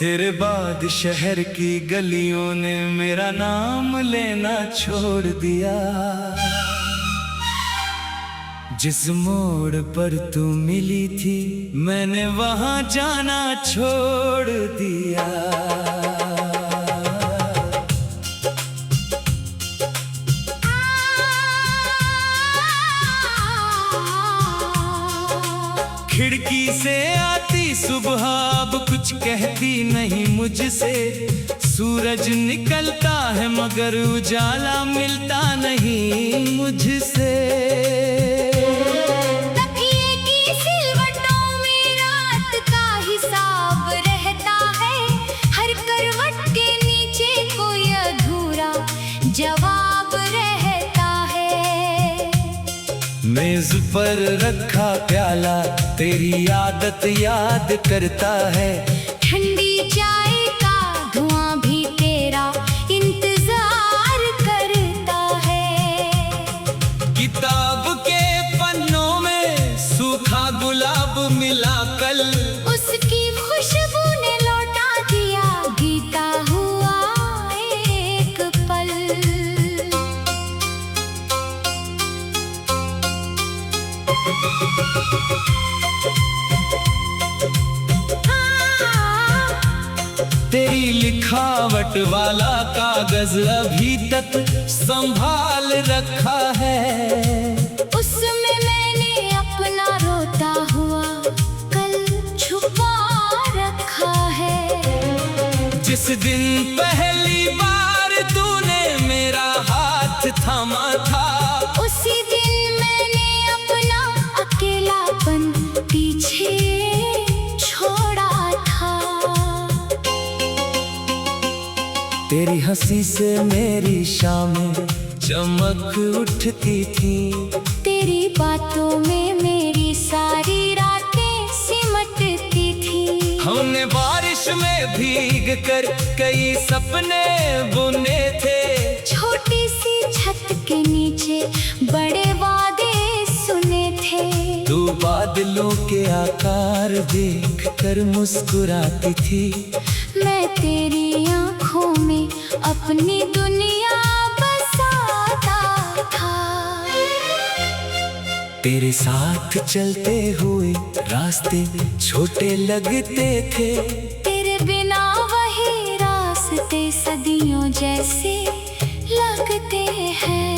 तेरे बाद शहर की गलियों ने मेरा नाम लेना छोड़ दिया। जिस मोड़ पर तू मिली थी मैंने वहां जाना छोड़ दिया। खिड़की से आती सुबह अब कुछ कहती नहीं मुझसे। सूरज निकलता है मगर उजाला मिलता नहीं मुझसे। तकिए की सिलवटों में रात का हिसाब रहता है। हर करवट के नीचे कोई अधूरा जवाब रहता है। मेज पर रखा प्याला तेरी आदत याद करता है। ठंडी चाय का धुआं भी तेरा इंतजार करता है। किताब के पन्नों में सूखा गुलाब मिला कल। उसकी खुशबू ने लौटा दिया बीता हुआ एक पल। तेरी लिखावट वाला कागज अभी तक संभाल रखा है। उसमें मैंने अपना रोता हुआ कल छुपा रखा है। जिस दिन पहली बार तूने मेरा हाथ थामा था उसी दिन मैंने अपना अकेलापन पीछे छोड़ा था। तेरी हंसी से मेरी शामें चमक उठती थी। तेरी बातों में मेरी सारी रातें सिमटती थी। हमने बारिश में भीग कर कई सपने बुने थे। छोटी सी छत के नीचे बड़े वादे सुने थे। तू बादलों के आकार देख कर मुस्कुराती थी। मैं तेरी आँखों में अपनी दुनिया बसाता था। तेरे साथ चलते हुए रास्ते छोटे लगते थे। तेरे बिना वही रास्ते सदियों जैसे लगते हैं।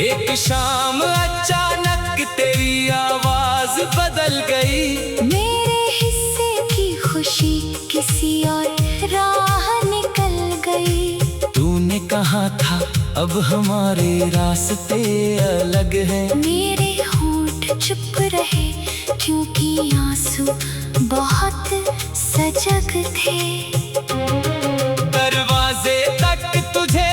एक शाम अचानक तेरी आवाज बदल गई। मेरे हिस्से की खुशी किसी और राह निकल गई। तूने कहा था अब हमारे रास्ते अलग हैं। मेरे होंठ चुप रहे क्योंकि आंसू बहुत सजग थे। दरवाजे तक तुझे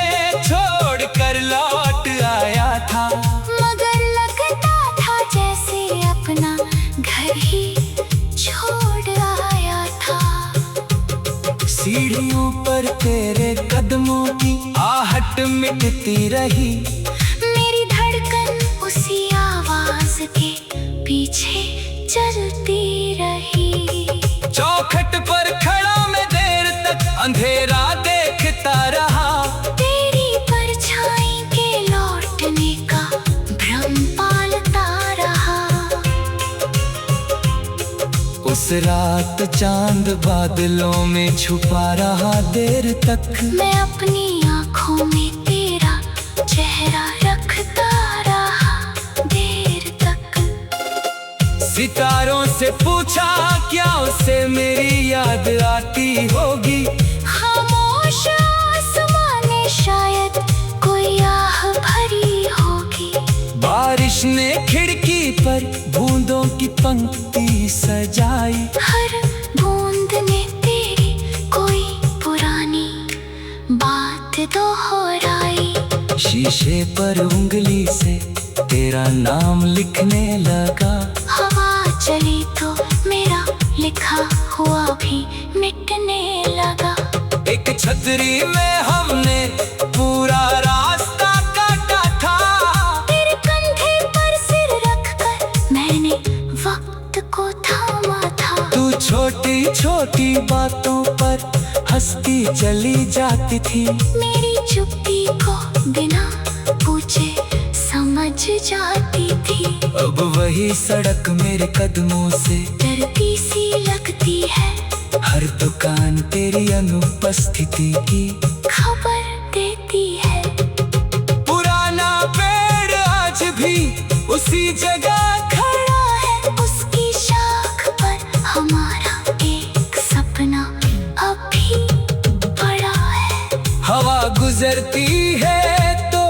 छोड़ कर लौट आया था। मगर लगता था जैसे अपना घर ही छोड़ आया था। सीढ़ियों पर तेरे कदमों की आहट मिटती रही। मेरी धड़कन उसी आवाज के पीछे चलती रही। चौखट पर खड़ा मैं देर तक अंधेरा देखता रहा। तेरी परछाई के लौटने का भ्रम पालता रहा। उस रात चांद बादलों में छुपा रहा देर तक। मैं अपनी आँखों में तेरा चेहरा रखता रहा देर तक। सितारों से पूछा क्या उसे मेरी याद आती होगी। खामोश आसमां ने शायद कोई आह भरी होगी। बारिश ने खिड़की पर बूंदों की पंक्ति सजाई। हर बूंद ने तेरी कोई पुरानी बात दोहराई। शीशे पर उंगली से तेरा नाम लिखने लगा। हवा चली तो मेरा लिखा हुआ भी मिटने लगा। एक छतरी में हमने पूरा रास्ता काटा था। तेरे कंधे पर सिर रखकर मैंने वक्त को थामा था। तू छोटी छोटी चली जाती थी। मेरी चुप्पी को बिना पूछे समझ जाती थी। अब वही सड़क मेरे कदमों से डरती सी लगती है। हर दुकान तेरी अनुपस्थिति की खबर देती है। पुराना पेड़ आज भी उसी जगह खड़ा है, उसकी शाख पर हमारा एक सपना अभी पड़ा है। हवा गुजरती है तो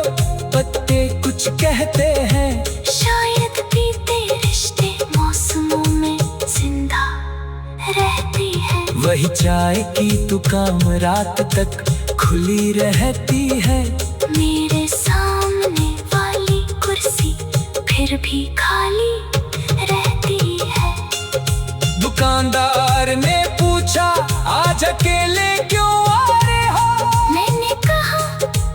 पत्ते कुछ कहते हैं। शायद बीते रिश्ते मौसमों में जिंदा रहती है। वही चाय की दुकान रात तक खुली रहती है। मेरे सामने वाली कुर्सी फिर भी खाली रहती है। दुकानदार ने पूछा आज अकेले क्यों आ रहे हो? मैंने कहा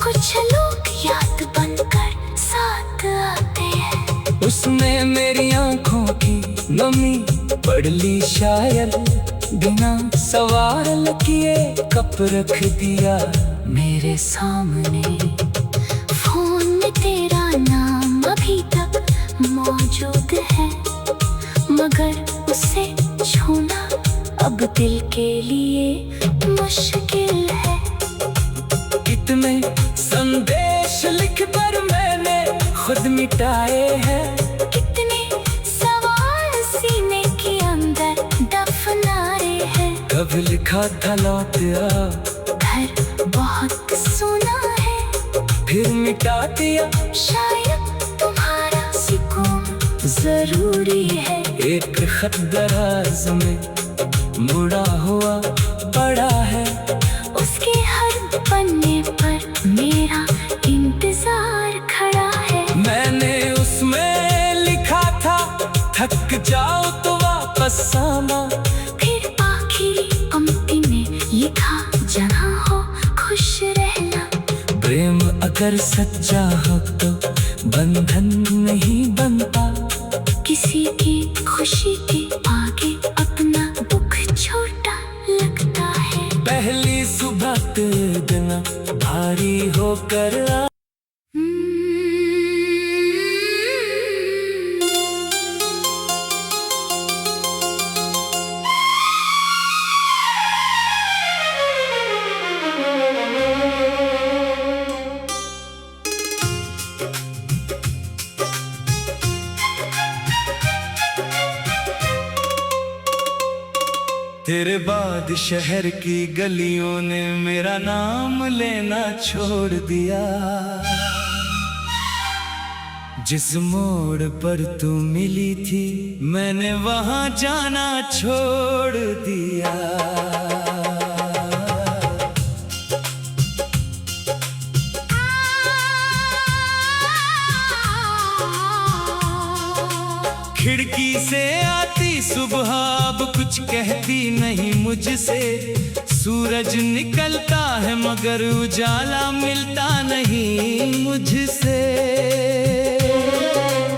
कुछ लोग याद बनकर साथ आते हैं। उसने मेरी आंखों की नमी पढ़ ली, शायद बिना सवाल किए कप रख दिया मेरे सामने। फोन में तेरा नाम अभी तक मौजूद है, मगर उसे छूना अब दिल के लिए मुश्किल है। कितने संदेश लिख कर मैंने खुद मिटाए हैं। कितने सवाल सीने के अंदर दफनाए हैं। कब लिखा था लौट आ, घर बहुत सुना है, फिर मिटा दिया। शायद तुम्हारा सुकून जरूरी है। एक खत दराज में मुड़ा हुआ पड़ा है। उसके हर पन्ने पर मेरा इंतजार खड़ा है। मैंने उसमें लिखा था थक जाओ तो वापस आना। फिर आखिरी पंक्ति में लिखा जहाँ हो खुश रहना। प्रेम अगर सच्चा हो तो बंधन नहीं बनता। किसी की खुशी के आगे अपना दुख छोटा लगता है। पहली सुबह तेरे दिन भारी होकर आ। तेरे बाद शहर की गलियों ने मेरा नाम लेना छोड़ दिया। जिस मोड़ पर तू मिली थी मैंने वहां जाना छोड़ दिया। खिड़की से आती सुबह अब कुछ कहती नहीं मुझसे। सूरज निकलता है मगर उजाला मिलता नहीं मुझसे।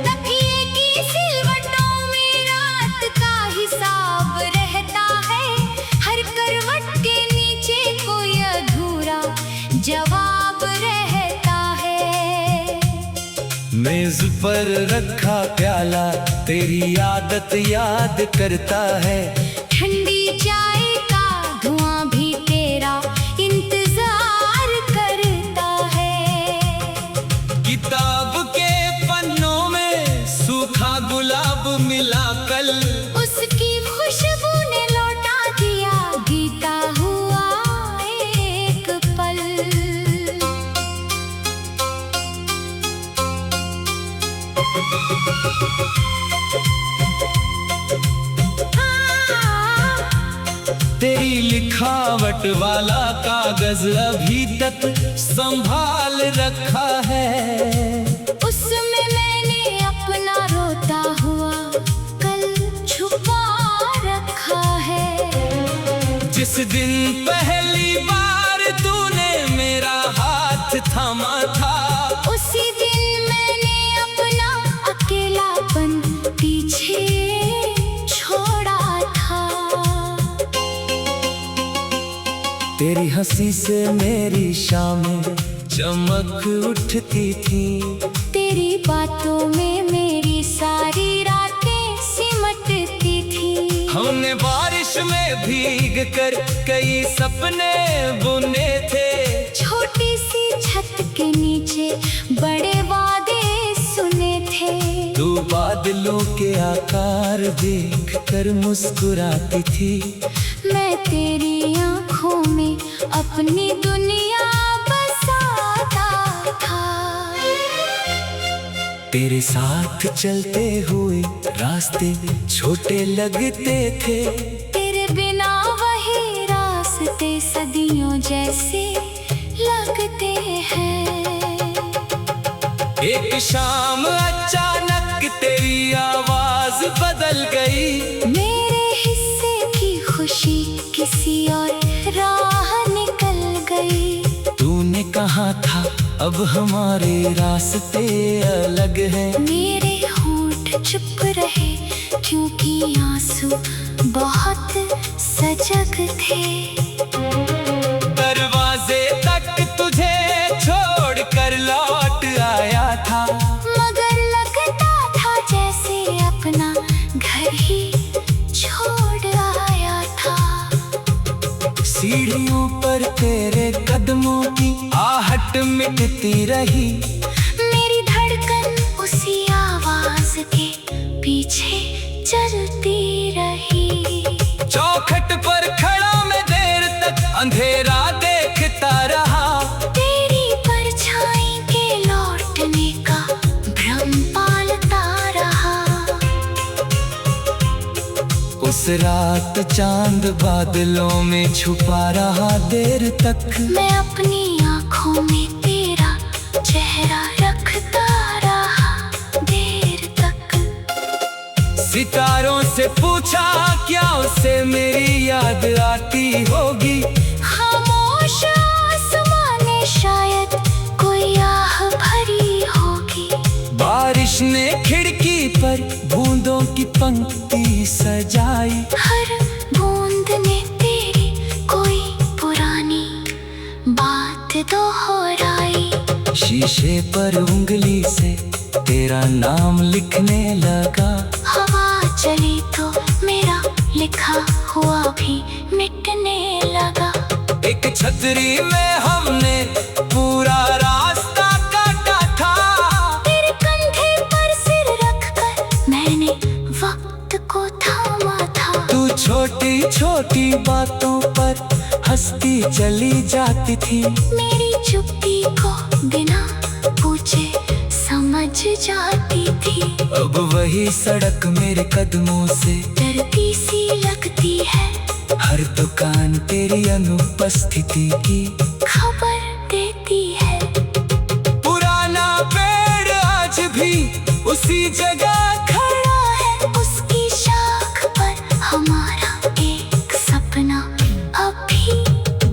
तकिए की सिलवटों में रात का हिसाब रहता है। हर करवट के नीचे कोई अधूरा जवाब रहता है। मेज पर रखा प्याला तेरी आदत याद करता है। ठंडी चाय का धुआं भी तेरा इंतजार करता है। किताब के पन्नों में सूखा गुलाब मिला कल। उसकी खुशबू ने लौटा दिया बीता हुआ एक पल। तेरी लिखावट वाला कागज अभी तक संभाल रखा है। उसमें मैंने अपना रोता हुआ कल छुपा रखा है। जिस दिन पहली बार तूने मेरा हाथ थामा था, उसी दिन मैंने अपना अकेलापन पीछे छोड़ा था। तेरी हंसी से मेरी शामें चमक उठती थी। तेरी बातों में मेरी सारी रातें सिमटती थी। हमने बारिश में भीग कर कई सपने बुने थे। छोटी सी छत के नीचे बड़े वादे सुने थे। तू बादलों के आकार देख कर मुस्कुराती थी। मैं तेरी आँखों में अपनी दुनिया बसाता था। तेरे साथ चलते हुए रास्ते छोटे लगते थे। तेरे बिना वही रास्ते सदियों जैसे लगते हैं। एक शाम अचानक तेरी आवाज बदल गई। मेरे हिस्से की खुशी किसी और राह निकल गई। तूने कहा था अब हमारे रास्ते अलग हैं। मेरे होंठ चुप रहे क्योंकि आंसू बहुत सजग थे। दरवाजे तक तुझे छोड़ कर लौट आया था। मगर लगता था जैसे अपना घर ही छोड़ आया था। सीढ़ियों पर तेरे कदमों की आहट मिटती रही। मेरी धड़कन उसी आवाज के पीछे चलती रही। चौखट पर खड़ा मैं देर तक अंधेरा देखता रहा। तेरी परछाई के लौटने का भ्रम पालता रहा। उस रात चांद बादलों में छुपा रहा देर तक। मैं अपनी आँखों में तेरा चेहरा रखता रहा देर तक। सितारों से पूछा क्या उसे मेरी याद आती होगी। खामोश आसमां ने शायद कोई आह भरी होगी। बारिश ने खिड़की पर बूंदों की पंक्ति सजाई। हर बूंद ने तेरी कोई पुरानी बात दोहराई। शीशे पर उंगली से तेरा नाम लिखने लगा। हवा चली तो मेरा लिखा हुआ भी मिटने लगा। एक छतरी में हमने पूरा रास्ता काटा था। तेरे कंधे पर सिर रखकर मैंने वक्त को थामा था। तू छोटी छोटी बातों पर हंसती चली जाती थी। मेरी चुप्पी को बिना पूछे समझ जाती थी। अब वही सड़क मेरे कदमों से डरती सी लगती है। हर दुकान तेरी अनुपस्थिति की खबर देती है। पुराना पेड़ आज भी उसी जगह खड़ा है उसकी शाख पर हमारा एक सपना अभी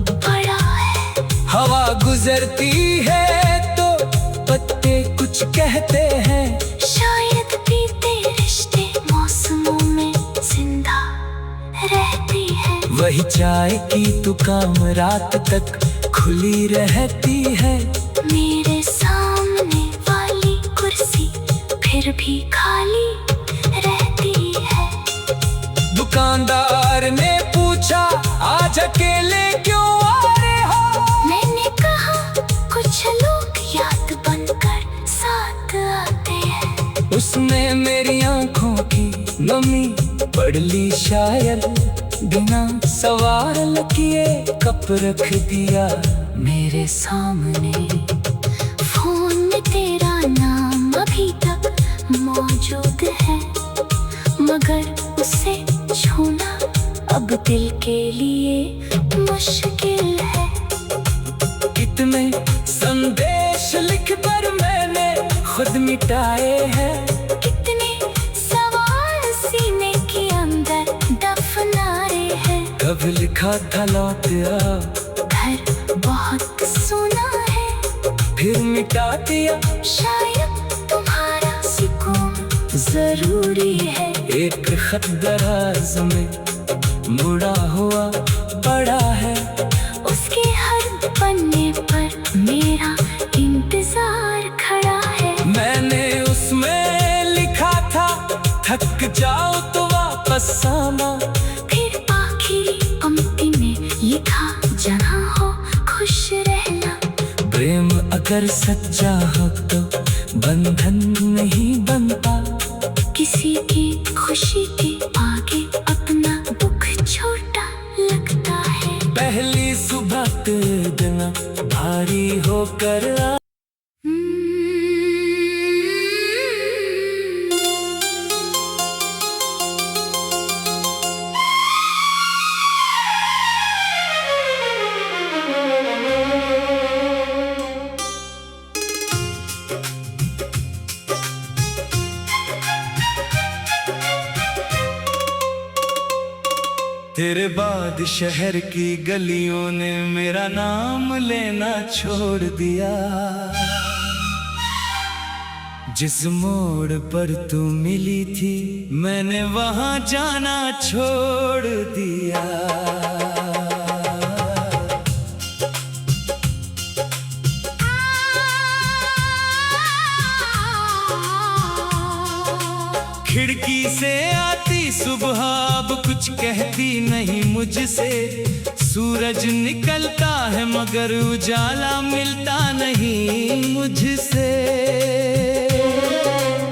पड़ा है। हवा गुजरती है तो पत्ते कुछ कहते हैं। शायद बीते रिश्ते मौसमों में जिंदा रहती है। वही चाय की दुकान रात तक खुली रहती है। मेरे सामने वाली कुर्सी फिर भी खाली रहती है। दुकानदार ने पूछा आज अकेले क्यों आ रहे हो। मैंने कहा कुछ लोग याद बनकर साथ आते हैं। उसने मेरी आंखों की नमी पढ़ ली शायद। बिना सवाल किए कप रख दिया मेरे सामने। फोन में तेरा नाम अभी तक मौजूद है। मगर उसे छूना अब दिल के लिए मुश्किल है। कितने संदेश लिख कर मैंने खुद मिटाए हैं। कितने सवाल सीने के अंदर दफनाए हैं। कब लिखा था लौट आ, घर बहुत सुना है। फिर मिटा दिया। शायद तुम्हारा सुकून जरूरी है। एक खत दराज में मुड़ा हुआ पड़ा है। उस पन्ने पर मेरा इंतजार खड़ा है। मैंने उसमें लिखा था थक जाओ तो वापस आना। फिर आखिरी पंक्ति में लिखा जहाँ हो खुश रहना। प्रेम अगर सच्चा हो तो बंधन नहीं बनता। किसी की खुशी के आगे अपना दुख छोटा लगता है। पहली सुबह तेरे दिन भारी होकर आ। तेरे बाद शहर की गलियों ने मेरा नाम लेना छोड़ दिया। जिस मोड़ पर तू मिली थी मैंने वहां जाना छोड़ दिया। खिड़की से आती सुबह अब कुछ कहती नहीं मुझसे। सूरज निकलता है मगर उजाला मिलता नहीं मुझसे।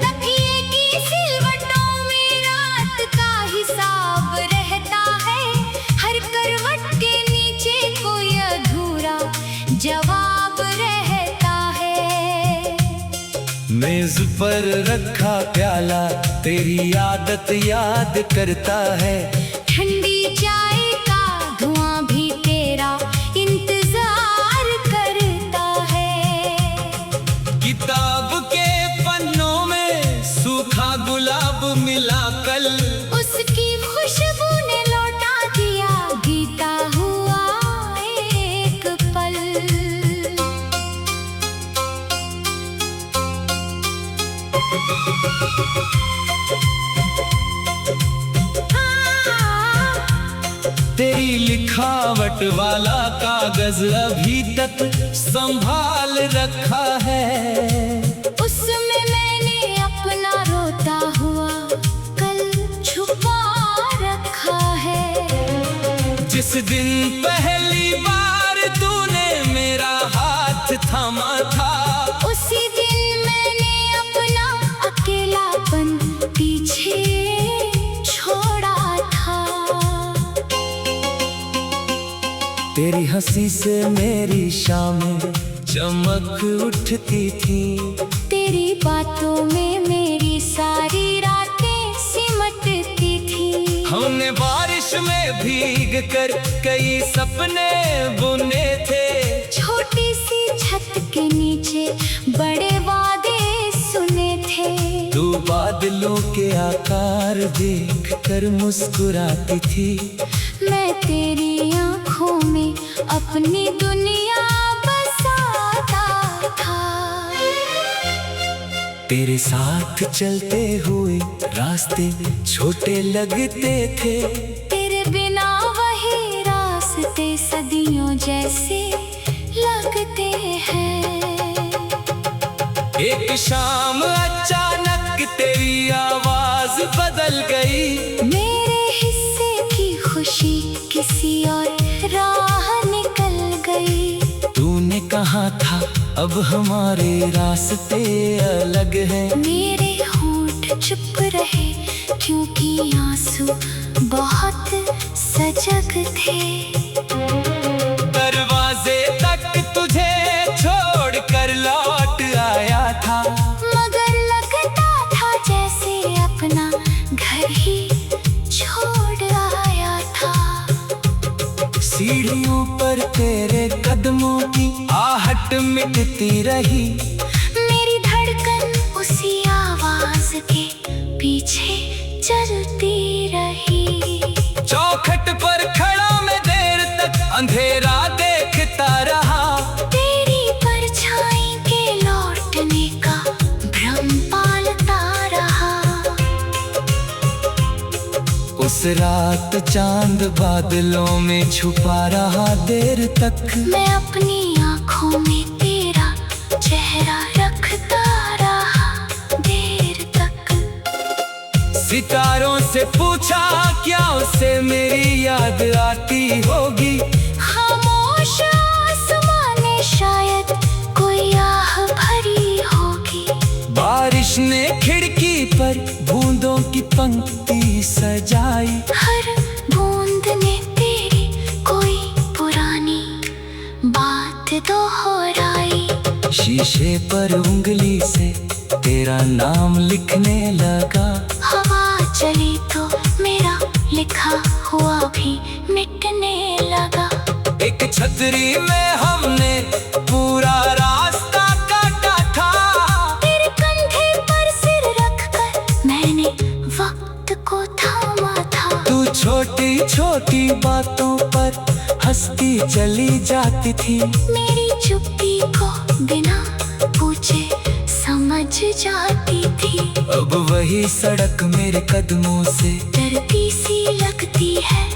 तकिए की सिलवटों में रात का हिसाब रहता है। हर करवट के नीचे कोई अधूरा जवाब रहता है। मेज पर रखा प्याला तेरी आदत याद करता है। ठंडी चाय का धुआं भी तेरा इंतजार करता है। किताब के पन्नों में सूखा गुलाब मिला कल। उसकी खुशबू ने लौटा दिया बीता हुआ एक पल। तेरी लिखावट वाला कागज अभी तक संभाल रखा है। उसमें मैंने अपना रोता हुआ कल छुपा रखा है। जिस दिन पहली बार तूने मेरा हाथ थामा था उसी दिन मैंने अपना अकेलापन पीछे छोड़ा था। तेरी हंसी से मेरी शामें चमक उठती थी। तेरी बातों में मेरी सारी रातें सिमटती थी। हमने बारिश में भीग कर कई सपने बुने थे। छोटी सी छत के नीचे बड़े वादे सुने थे। तू बादलों के आकार देख कर मुस्कुराती थी। मैं तेरी आँखों में अपनी दुनिया बसाता था। तेरे साथ चलते हुए रास्ते छोटे लगते थे। तेरे बिना वही रास्ते सदियों जैसे लगते हैं। एक शाम अचानक तेरी आवाज बदल गई। मेरे हिस्से की खुशी किसी और राह निकल गई। तूने कहा था अब हमारे रास्ते अलग हैं। मेरे होंठ चुप रहे क्योंकि आंसू बहुत सजग थे। दरवाजे तक तुझे छोड़ कर लौट आया था। मगर लगता था जैसे अपना घर ही छोड़ आया था। सीढ़ियों पर तेरे कदमों की आहट मिटती रही। मेरी धड़कन उसी आवाज के पीछे चलती रही। चौखट पर खड़ा मैं देर तक अंधेरा देखता रहा। तेरी परछाई के लौटने का भ्रम पालता रहा। उस उस रात चांद बादलों में छुपा रहा देर तक। मैं अपनी आँखों में तेरा चेहरा रखता रहा देर तक। सितारों से पूछा क्या उसे मेरी याद आती होगी। खामोश आसमां ने शायद कोई आह भरी होगी। बारिश ने खिड़की पर बूंदों की पंक्ति सजाई। हर बूंद ने तेरी कोई पुरानी बात दोहराई। शीशे पर उंगली से तेरा नाम लिखने लगा। हवा चली तो मेरा लिखा हुआ भी मिटने लगा। एक छतरी में हमने पूरा रास्ता काटा था। तेरे कंधे पर सिर रखकर मैंने वक्त को थामा था। तू छोटी छोटी बातों पर हंसती चली जाती थी। मेरी चुप्पी को बिना पूछे समझ जाती थी। अब वही सड़क मेरे कदमों से डरती सी लगती है।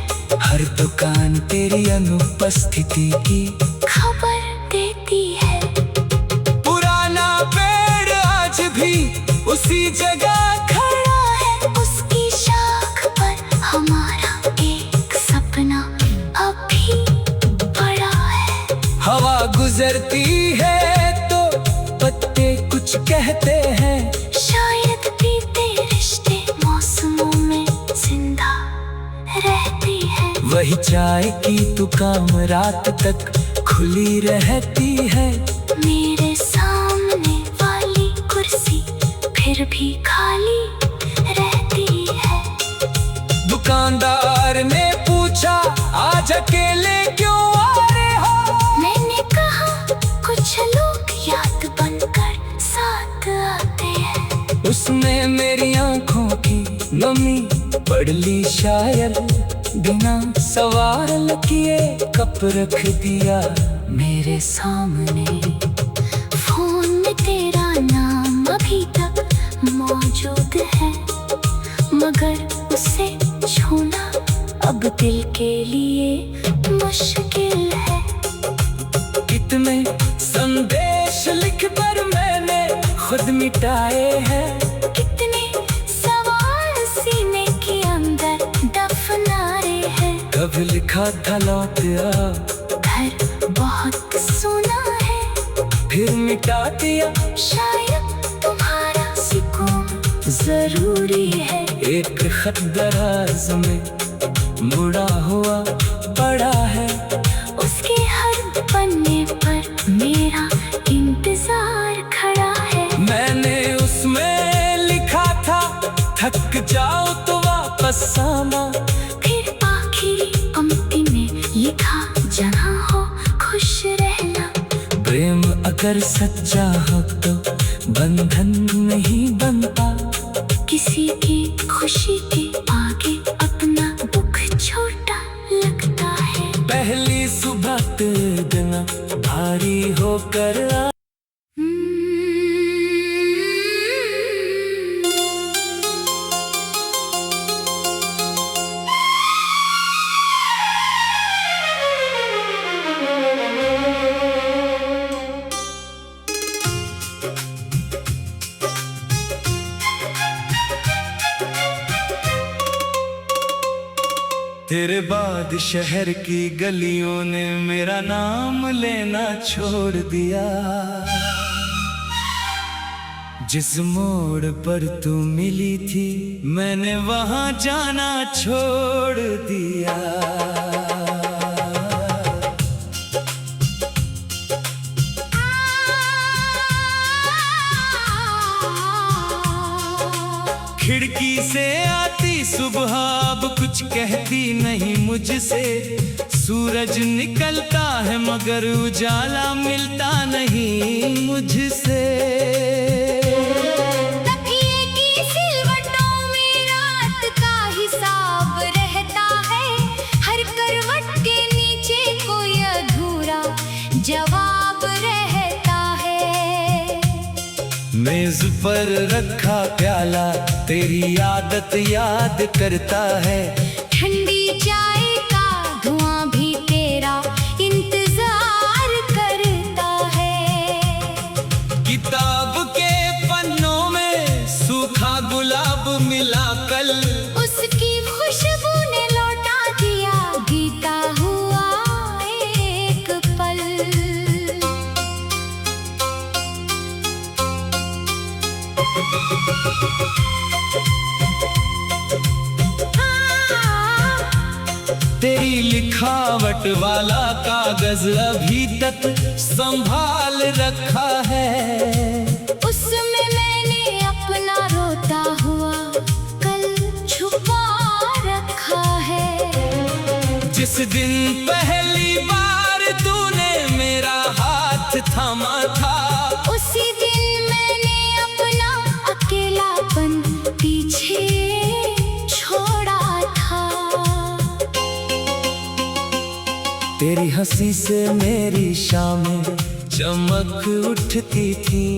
हर दुकान तेरी अनुपस्थिति की खबर देती है। पुराना पेड़ आज भी उसी जगह खड़ा है उसकी शाख पर हमारा एक सपना अभी बड़ा है। हवा गुजरती है तो पत्ते कुछ कहते हैं। शायद बीते रिश्ते मौसमों में जिंदा रहती है। वही चाय की दुकान रात तक खुली रहती है। मेरे सामने वाली कुर्सी फिर भी खाली रहती है। दुकानदार ने पूछा आज अकेले क्यों आ रहे हो। मैंने कहा कुछ लोग याद बनकर साथ आते हैं। उसने मेरी आंखों की नमी पढ़ ली शायद। बिना सवाल किए कप रख दिया मेरे सामने। फोन में तेरा नाम अभी तक मौजूद है, मगर उसे छूना अब दिल के लिए मुश्किल है। कितने संदेश लिख कर मैंने खुद मिटाए हैं। कितने सवाल सीने के अंदर दफनाए हैं। कब लिखा था लौट आ, घर बहुत सुना है, फिर मिटा दिया। शायद तुम्हारा सुकून जरूरी है। एक खत दराज में मुड़ा हुआ पड़ा है। उसके हर पन्ने पर मेरा इंतजार खड़ा है। मैंने उसमें लिखा था थक जाओ तो वापस आना। फिर आखिरी पंक्ति में लिखा जहाँ हो खुश रहना। प्रेम अगर सच्चा हो तो बंधन नहीं बनता। किसी की खुशी के आगे अपना दुख छोटा लगता है। पहली सुबह तेरे दिन भारी होकर आ। तेरे बाद शहर की गलियों ने मेरा नाम लेना छोड़ दिया। जिस मोड़ पर तू मिली थी मैंने वहां जाना छोड़ दिया। खिड़की से आती सुबह अब कुछ कहती नहीं मुझसे। सूरज निकलता है मगर उजाला मिलता नहीं मुझसे। तकिए की सिलवटों में रात का हिसाब रहता है। हर करवट के नीचे कोई अधूरा जवाब रहता है। मेज पर रखा प्याला तेरी आदत याद करता है। ठंडी चाय का धुआं भी तेरा इंतजार करता है। किताब के पन्नों में सूखा गुलाब मिला कल, उसकी खुशबू ने लौटा दिया बीता हुआ एक पल। तेरी लिखावट वाला कागज अभी तक संभाल रखा है, उसमें मैंने अपना रोता हुआ कल छुपा रखा है। जिस दिन पहली बार तूने मेरा हाथ थामा था, उसी दिन मैंने अपना अकेलापन पीछे छोड़ा था। तेरी हंसी से मेरी शामें चमक उठती थी,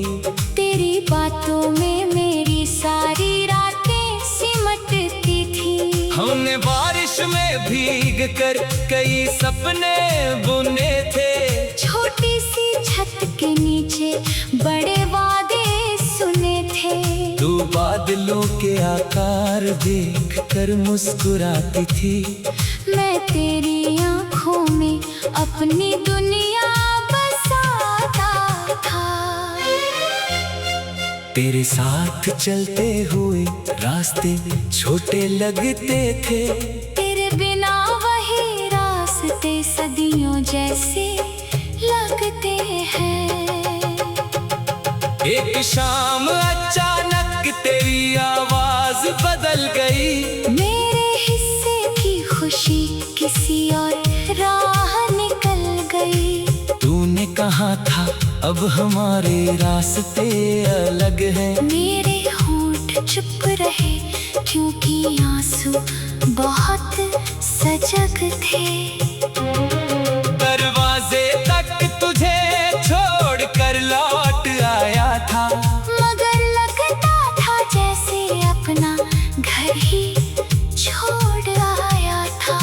तेरी बातों में मेरी सारी रातें सिमटती थी। हमने बारिश में भीग कर कई सपने बुने थे, छोटी सी छत के नीचे बड़े वादे सुने थे। तू बादलों के आकार देख कर मुस्कुराती थी, मैं तेरी आँखों में अपनी दुनिया बसाता था। तेरे साथ चलते हुए रास्ते छोटे लगते थे, तेरे बिना वही रास्ते सदियों जैसे लगते हैं। एक शाम अचानक तेरी आवाज बदल गई, मेरे हिस्से की खुशी किसी और राह निकल गई। तूने कहा था अब हमारे रास्ते अलग हैं, मेरे होंठ चुप रहे क्योंकि आंसू बहुत सजग थे। दरवाजे तक तुझे छोड़ कर लौट आया था, मगर लगता था जैसे अपना घर ही छोड़ आया था।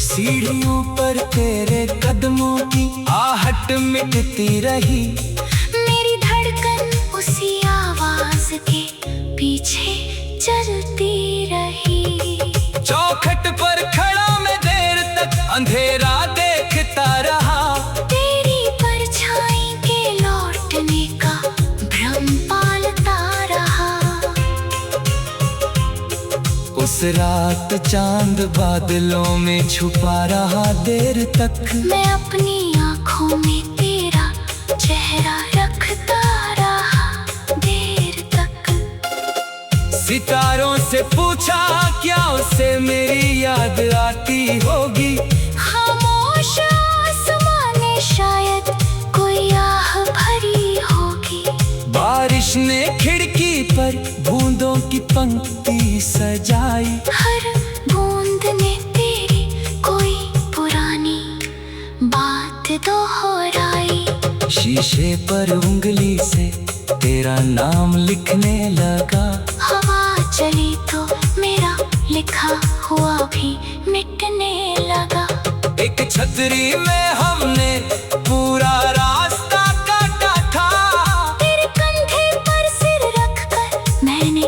सीढ़ियों पर तेरे कदमों की आहट मिटती रही, मेरी धड़कन उसी आवाज के पीछे चलती रही। चौखट पर खड़ा मैं देर तक अंधेरा देखता रहा, तेरी परछाई के लौटने का भ्रम पालता रहा। उस रात चांद बादलों में छुपा रहा देर तक, मैं अपनी आँखों में तेरा चेहरा रखता रहा देर तक। सितारों से पूछा क्या उसे मेरी याद आती होगी, खामोश आसमां ने शायद कोई आह भरी होगी। बारिश ने खिड़की पर बूंदों की पंक्ति सजाई, हर बूंद ने तेरी कोई पुरानी बात दोहराई। शीशे पर उंगली से तेरा नाम लिखने लगा, हवा चली तो मेरा लिखा हुआ भी मिटने लगा। एक छतरी में हमने पूरा रास्ता काटा था, तेरे कंधे पर सिर रखकर मैंने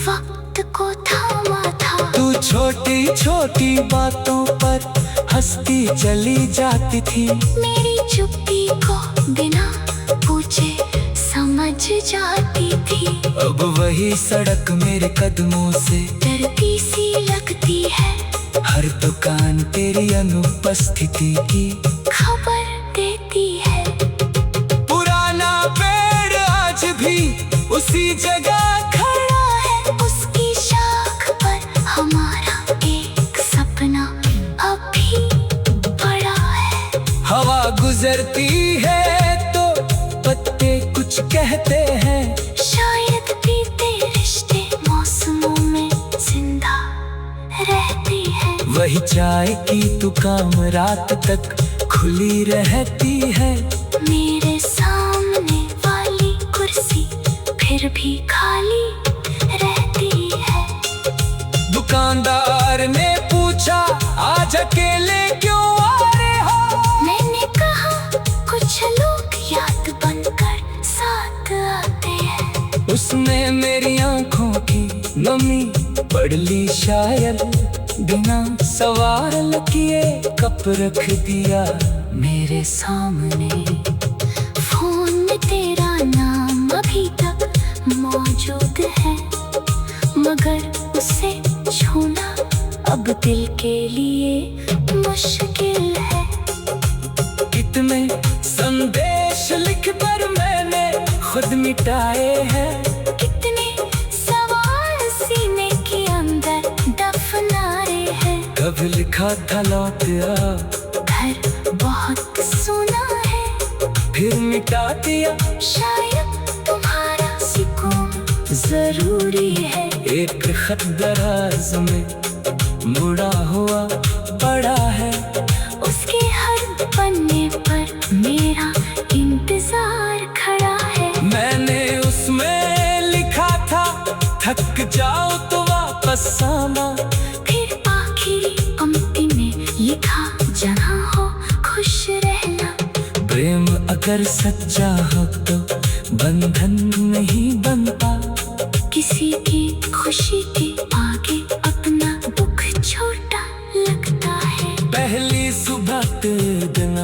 वक्त को थामा था। तू छोटी छोटी बातों पर हंसती चली जाती थी, मेरी चुप्पी को बिना पूछे समझ जाती थी। अब वही सड़क मेरे कदमों से डरती सी लगती है, हर दुकान तेरी अनुपस्थिति की खबर देती है। पुराना पेड़ आज भी उसी जगह खड़ा है, उसकी शाख पर हमारा एक सपना अभी पड़ा है। हवा गुजरती है तो पत्ते कुछ कहते हैं, शायद बीते रिश्ते मौसमों में जिंदा रहती है। वही चाय की दुकान रात तक खुली रहती है, मेरे सामने वाली कुर्सी फिर भी खाली रहती है। दुकानदार ने आज अकेले क्यों आ रहे हो? मैंने कहा कुछ लोग याद बनकर साथ आते हैं। उसने मेरी आंखों की नमी पढ़ ली शायद, बिना सवाल किए कप रख दिया मेरे सामने। फोन में तेरा नाम अभी तक मौजूद है, मगर उसे छूना अब दिल के लिए मुश्किल है। कितने संदेश लिख कर मैंने खुद मिटाए हैं, कितने सवाल सीने के अंदर दफनाए हैं। कब लिखा था लौट आ, घर बहुत सुना है, फिर मिटा दिया। शायद तुम्हारा सुकून जरूरी है। एक खत दराज में मुड़ा हुआ पड़ा है, उसके हर पन्ने पर मेरा इंतजार खड़ा है। मैंने उसमें लिखा था थक जाओ तो वापस आना। फिर आखिरी पंक्ति में लिखा जहाँ हो खुश रहना। प्रेम अगर सच्चा हो तो बंधन नहीं बनता, किसी की खुशी के आगे अपना दुख छोटा लगता है। पहली सुबह तेरे दिन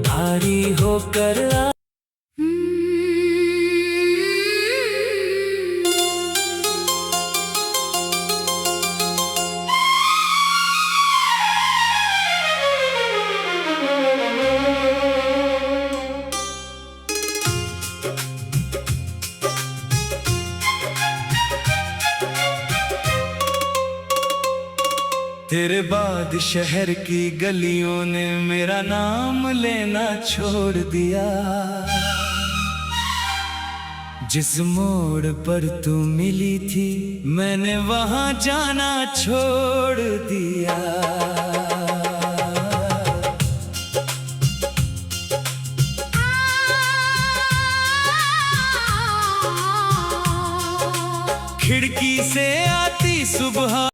भारी होकर आ। तेरे बाद शहर की गलियों ने मेरा नाम लेना छोड़ दिया। जिस मोड़ पर तू मिली थी मैंने वहां जाना छोड़ दिया। खिड़की से आती सुबह